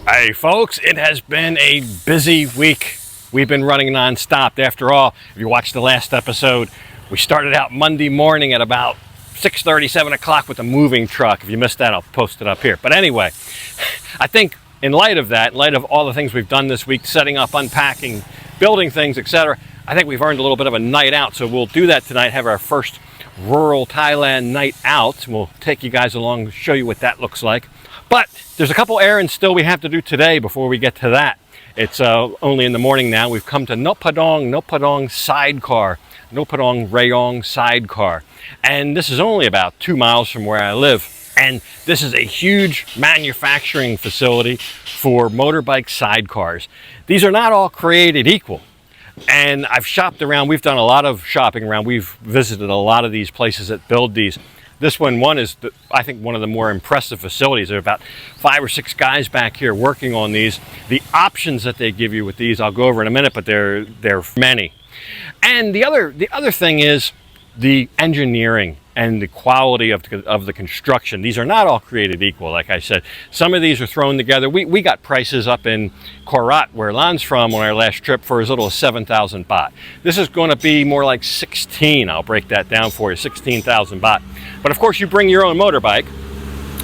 Hey folks, it has been a busy week. We've been running non-stop. After all, if you watched the last episode, we started out Monday morning at about 6:30, 7 o'clock with a moving truck. If you missed that, I'll post it up here. But anyway, I think in light of that, in light of all the things we've done this week, setting up, unpacking, building things, etc., I think we've earned a little bit of a night out. So we'll do that tonight, have our first rural Thailand night out. We'll take you guys along, show you what that looks like. But there's a couple errands still we have to do today before we get to that. It's only in the morning now. We've come to Nopadong Sidecar, Nopadong Rayong Sidecar. And this is only about 2 miles from where I live. And this is a huge manufacturing facility for motorbike sidecars. These are not all created equal. And I've shopped around. We've done a lot of shopping around. We've visited a lot of these places that build these. This one is, I think, one of the more impressive facilities. There are about 5 or 6 guys back here working on these. The options that they give you with these, I'll go over in a minute, but there are many. And the other thing is the engineering and the quality of the construction. These are not all created equal, like I said. Some of these are thrown together. We got prices up in Korat, where Lan's from, on our last trip for as little as 7,000 baht. This is going to be more like 16. I'll break that down for you, 16,000 baht. But of course, you bring your own motorbike.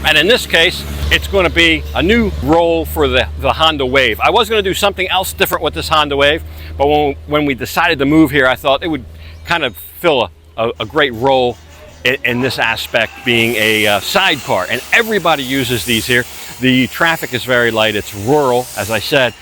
And in this case, it's going to be a new role for the Honda Wave. I was going to do something else different with this Honda Wave, but when we decided to move here, I thought it would kind of fill a great role in this aspect, being a sidecar. And everybody uses these here. The traffic is very light. It's rural, as I said.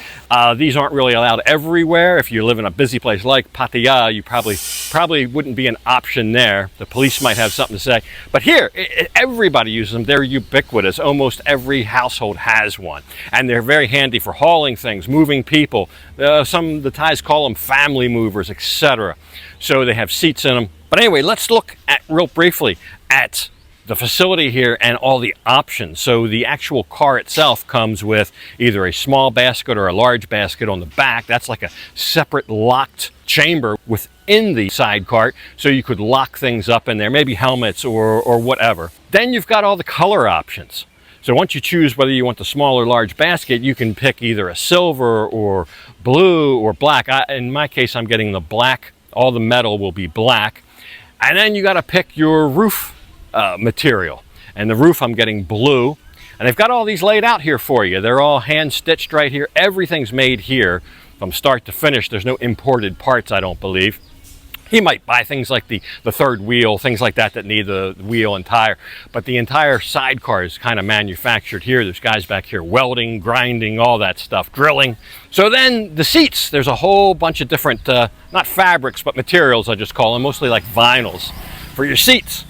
These aren't really allowed everywhere. If you live in a busy place like Pattaya, you probably wouldn't be an option there. The police might have something to say. But here, everybody uses them. They're ubiquitous. Almost every household has one. And they're very handy for hauling things, moving people. The Thais call them family movers, etc. So they have seats in them. But anyway, let's look at real briefly at the facility here and all the options. So the actual car itself comes with either a small basket or a large basket on the back. That's like a separate locked chamber within the sidecar, so you could lock things up in there, maybe helmets or whatever. Then you've got all the color options. So once you choose whether you want the small or large basket, you can pick either a silver or blue or black. In my case, I'm getting the black. All the metal will be black. And then you got to pick your roof material. And the roof, I'm getting blue. And they've got all these laid out here for you. They're all hand stitched right here. Everything's made here from start to finish. There's no imported parts, I don't believe. You might buy things like the third wheel, things like that need the wheel and tire. But the entire sidecar is kind of manufactured here. There's guys back here welding, grinding, all that stuff, drilling. So then the seats, there's a whole bunch of different, not fabrics, but materials, I just call them, mostly like vinyls for your seats.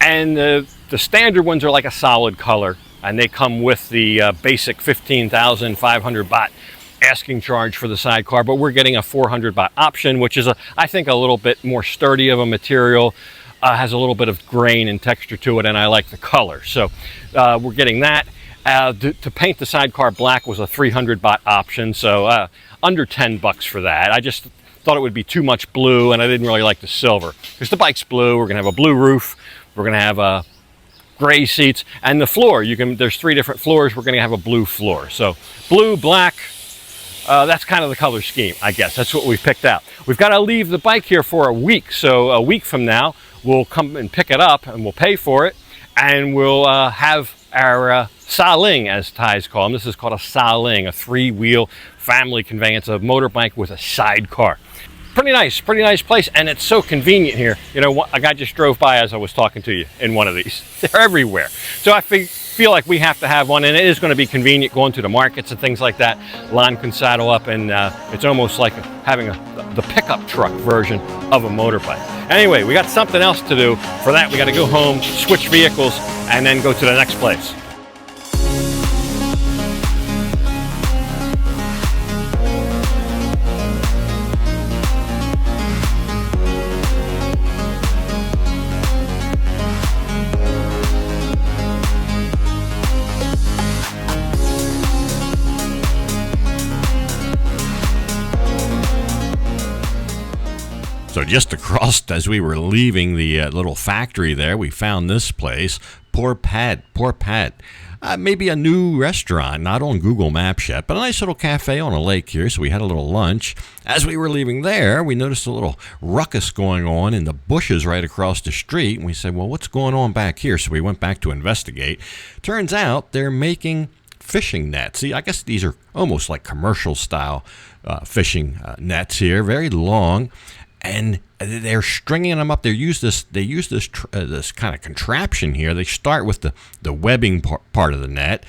And the standard ones are like a solid color, and they come with the basic 15,500 baht asking charge for the sidecar, but we're getting a 400 baht option, which is, I think, a little bit more sturdy of a material, has a little bit of grain and texture to it, and I like the color. So we're getting that. To paint the sidecar black was a 300 baht option, so under 10 bucks for that. I just thought it would be too much blue, and I didn't really like the silver. Because the bike's blue, we're gonna have a blue roof, we're gonna have gray seats, and the floor, there's 3 different floors, we're gonna have a blue floor. So blue, black, that's kind of the color scheme, I guess. That's what we've picked out. We've got to leave the bike here for a week. So a week from now, we'll come and pick it up and we'll pay for it. And we'll have our saling, as Thais call them. This is called a saling, a 3-wheel family conveyance, a motorbike with a sidecar. Pretty nice place. And it's so convenient here. You know, a guy just drove by as I was talking to you in one of these. They're everywhere. So I feel like we have to have one, and it is going to be convenient going to the markets and things like that. Lan can saddle up, and it's almost like having the pickup truck version of a motorbike. Anyway, we got something else to do. For that, we got to go home, switch vehicles, and then go to the next place. So just across, as we were leaving the little factory there, we found this place, Poor Pat. Maybe a new restaurant, not on Google Maps yet, but a nice little cafe on a lake here. So we had a little lunch. As we were leaving there, we noticed a little ruckus going on in the bushes right across the street. And we said, well, what's going on back here? So we went back to investigate. Turns out they're making fishing nets. See, I guess these are almost like commercial style fishing nets here, very long. And they're stringing them up. They use this kind of contraption here. They start with the webbing part of the net,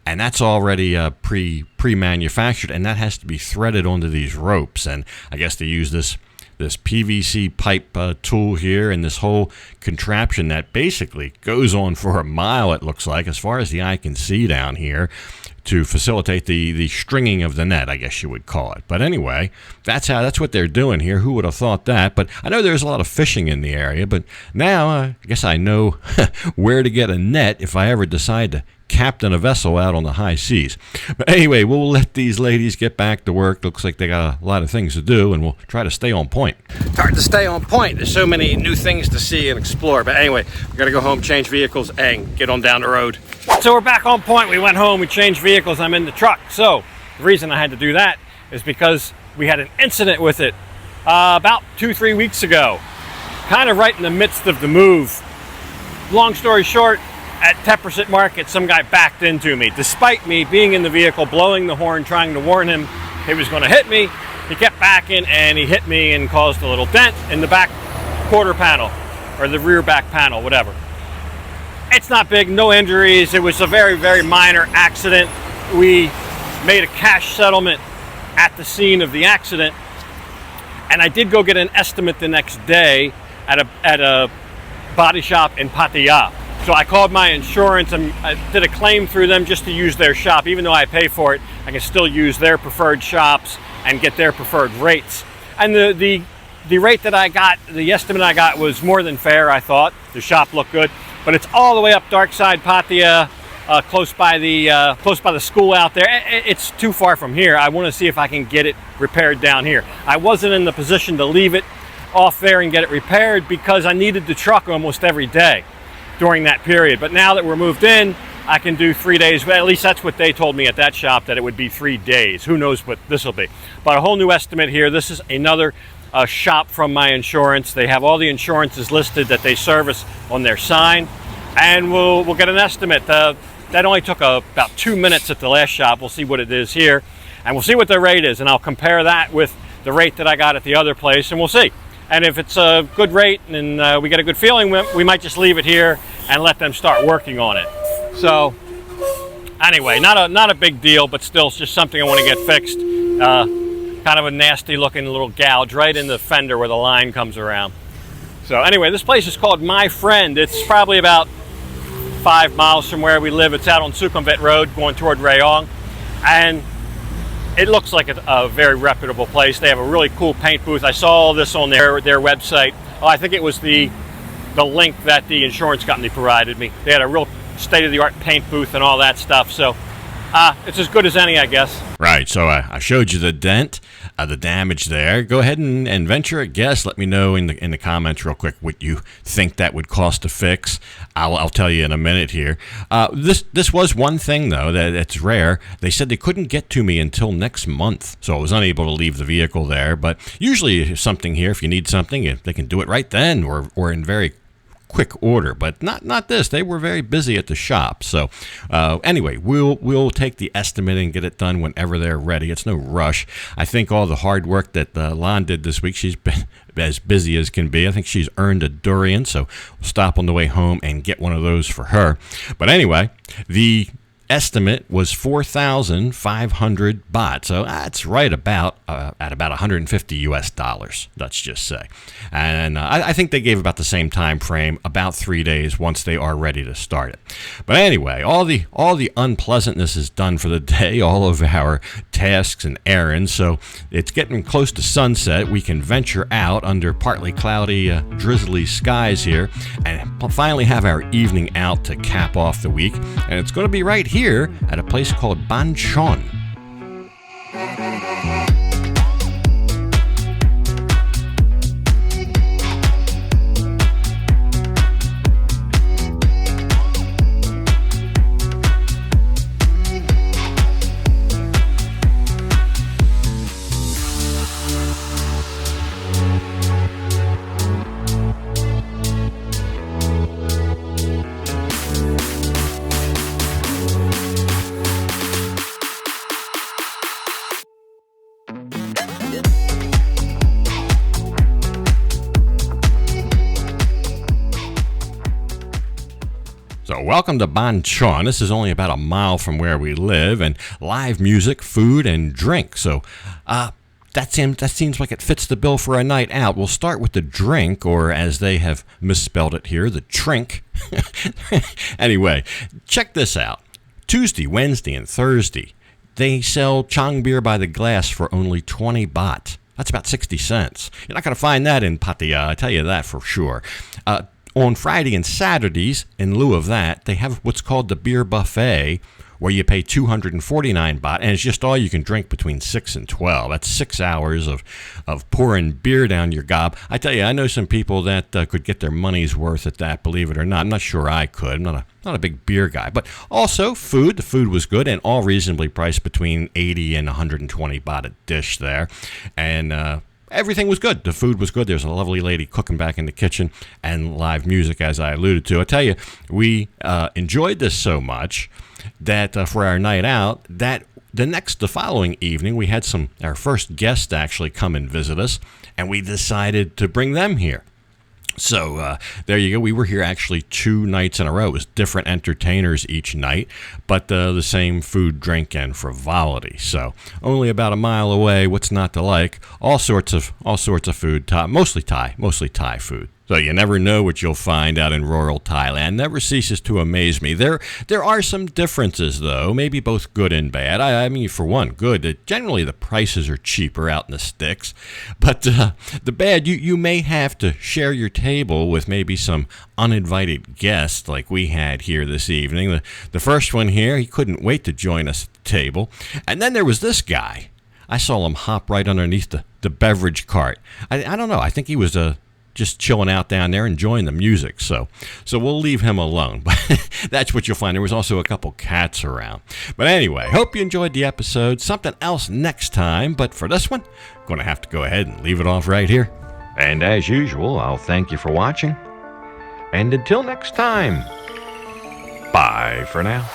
and that's already pre-manufactured, and that has to be threaded onto these ropes. And I guess they use this PVC pipe tool here, and this whole contraption that basically goes on for a mile, it looks like, as far as the eye can see down here, to facilitate the stringing of the net, I guess you would call it. But anyway, that's what they're doing here. Who would have thought that? But I know there's a lot of fishing in the area, but now I guess I know where to get a net if I ever decide to captain a vessel out on the high seas. But anyway, we'll let these ladies get back to work. Looks like they got a lot of things to do, and we'll try to stay on point. It's hard to stay on point. There's so many new things to see and explore. But anyway, we got to go home, change vehicles, and get on down the road. So we're back on point. We went home, we changed vehicles. I'm in the truck. So the reason I had to do that is because we had an incident with it about 2-3 weeks ago, kind of right in the midst of the move. Long story short, at Teppersit Market, some guy backed into me. Despite me being in the vehicle, blowing the horn, trying to warn him he was going to hit me, he kept backing and he hit me and caused a little dent in the back quarter panel, or the rear back panel, whatever. It's not big, no injuries. It was a very, very minor accident. We made a cash settlement at the scene of the accident, and I did go get an estimate the next day at a body shop in Pattaya. So I called my insurance and I did a claim through them just to use their shop. Even though I pay for it, I can still use their preferred shops and get their preferred rates. And the rate that I got, the estimate I got, was more than fair, I thought. The shop looked good. But it's all the way up dark side Pattaya, close by the school out there. It's too far from here. I want to see if I can get it repaired down here. I wasn't in the position to leave it off there and get it repaired because I needed the truck almost every day during that period. But now that we're moved in, I can do 3 days. Well, at least that's what they told me at that shop, that it would be 3 days. Who knows what this will be. But a whole new estimate here. This is another shop from my insurance. They have all the insurances listed that they service on their sign, and we'll get an estimate. That only took about 2 minutes at the last shop. We'll see what it is here, and we'll see what their rate is, and I'll compare that with the rate that I got at the other place, and we'll see. And if it's a good rate and we get a good feeling, we might just leave it here and let them start working on it. So anyway, not a big deal, but still it's just something I want to get fixed. Kind of a nasty looking little gouge right in the fender where the line comes around. So anyway, this place is called My Friend. It's probably about 5 miles from where we live. It's out on Sukhumvit Road going toward Rayong. And it looks like a very reputable place. They have a really cool paint booth. I saw this on their website. Oh, I think it was the link that the insurance company provided me. They had a real state-of-the-art paint booth and all that stuff. So it's as good as any, I guess. Right, so I showed you the dent, the damage there. Go ahead and venture a guess. Let me know in the comments real quick what you think that would cost to fix. I'll tell you in a minute here. This was one thing, though, that it's rare. They said they couldn't get to me until next month, so I was unable to leave the vehicle there. But usually something here, if you need something, they can do it right then or in very quick order, but not this. They were very busy at the shop. So anyway, we'll take the estimate and get it done whenever they're ready. It's no rush. I think all the hard work that Lon did this week, she's been as busy as can be. I think she's earned a durian, so we'll stop on the way home and get one of those for her. But anyway, the estimate was 4,500 baht, so that's right about at about 150 US dollars, let's just say. And I think they gave about the same time frame, about 3 days, once they are ready to start it. But anyway, all the unpleasantness is done for the day, all of our tasks and errands. So it's getting close to sunset. We can venture out under partly cloudy, drizzly skies here, and finally have our evening out to cap off the week. And it's going to be right here at a place called Ban Chon. So welcome to Ban Chon. This is only about a mile from where we live, and live music, food, and drink. So that seems like it fits the bill for a night out. We'll start with the drink, or as they have misspelled it here, the trink. Anyway, check this out. Tuesday, Wednesday, and Thursday, they sell Chang beer by the glass for only 20 baht. That's about 60 cents. You're not going to find that in Pattaya, I tell you that for sure. On Friday and Saturdays, in lieu of that, they have what's called the beer buffet, where you pay 249 baht, and it's just all you can drink between 6 and 12. That's 6 hours of pouring beer down your gob. I tell you, I know some people that could get their money's worth at that, believe it or not. I'm not sure I could. I'm not a big beer guy. But also, food. The food was good, and all reasonably priced between 80 and 120 baht a dish there. And everything was good. The food was good. There's a lovely lady cooking back in the kitchen, and live music, as I alluded to. I tell you, we enjoyed this so much that for our night out, that the following evening, we had our first guest actually come and visit us, and we decided to bring them here. So there you go. We were here actually 2 nights in a row. It was different entertainers each night, but the same food, drink, and frivolity. So only about a mile away. What's not to like? All sorts of food. Mostly Thai food. So you never know what you'll find out in rural Thailand. Never ceases to amaze me. There are some differences, though, maybe both good and bad. I mean, for one, good. Generally, the prices are cheaper out in the sticks. But the bad, you may have to share your table with maybe some uninvited guests like we had here this evening. The first one here, he couldn't wait to join us at the table. And then there was this guy. I saw him hop right underneath the beverage cart. I don't know. I think he was just chilling out down there, enjoying the music. So we'll leave him alone. But that's what you'll find. There was also a couple cats around. But anyway, hope you enjoyed the episode. Something else next time. But for this one, I'm going to have to go ahead and leave it off right here. And as usual, I'll thank you for watching. And until next time, bye for now.